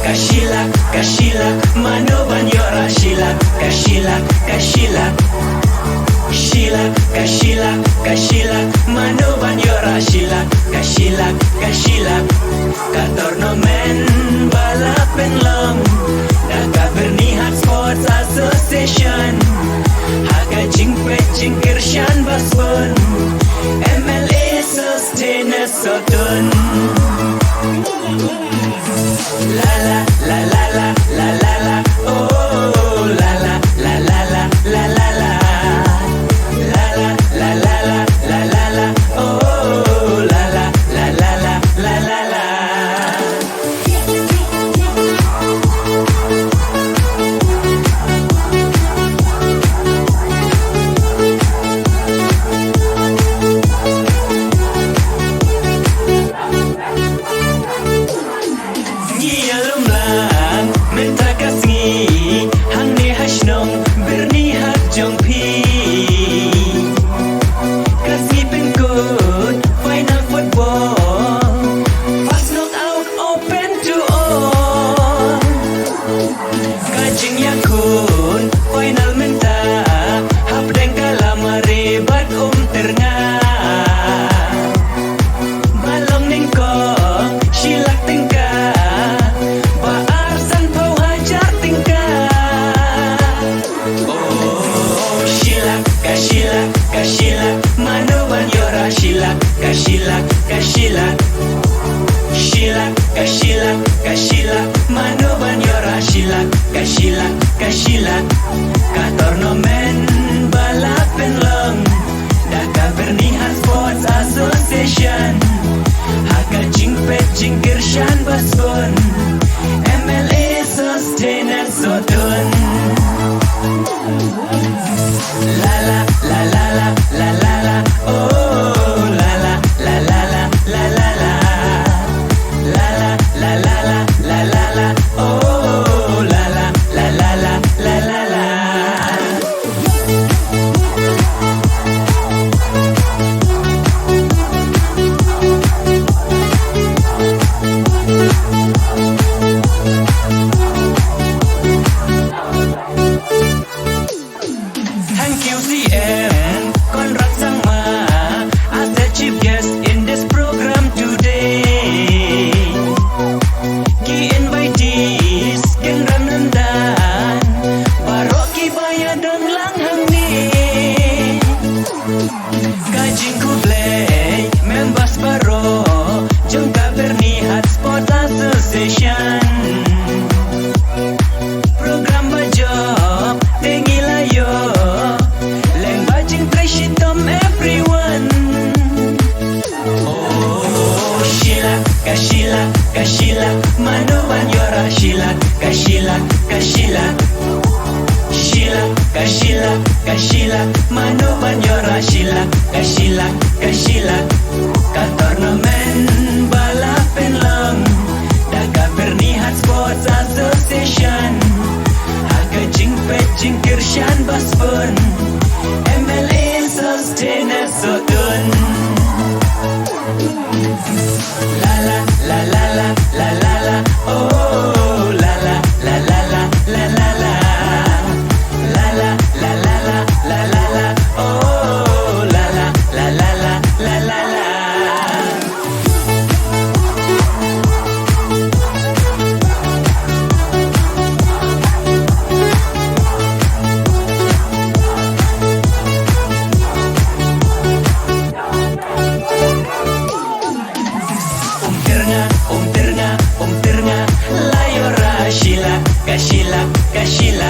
Kashila, Kashila, Mano Banyora, Shila, Kashila, Kashila, Shila, Kashila, Kashila, Mano Banyora, Shila, Kashila, Kashila, Katorno men balapen long, Daka Bernihat Sports Association, Haga Jingpe Jingkirshan Basbon, MLA Sustainer Sotun. La la la la la la la la, oh la la la la la la la la, la la la la la la la la, oh la la la la la la la la. Kashila, Mano Banyora, Shila, Kashila, Kashila, Shila, Kashila, Kashila, Mano Banyora, Shila, Kashila, Kashila, Katorno men balapen long, Daka Bernihat Sports Association, Haka Jingpe Jingkirshan Basbon, MLA Sustainer Sotun. La la la la la la la la, oh la la la la la la la la, la la la la la la la la, oh la la la la la la la la. Kashila, Kashila, Mano Banyora, Shila, Kashila, Kashila, Shila, Kashila, Kashila, Mano Banyora, Shila, Kashila, Kashila, Katorno men balapen long, Daka Bernihat Sports Association, Haka Jingpe Jingkirshan Basbon, MLA Sustainer Sotun. La la la la la la la la, oh la la la la la la la la, la la la la la la la la, oh la la la la la la la la. Kashila, Kashila,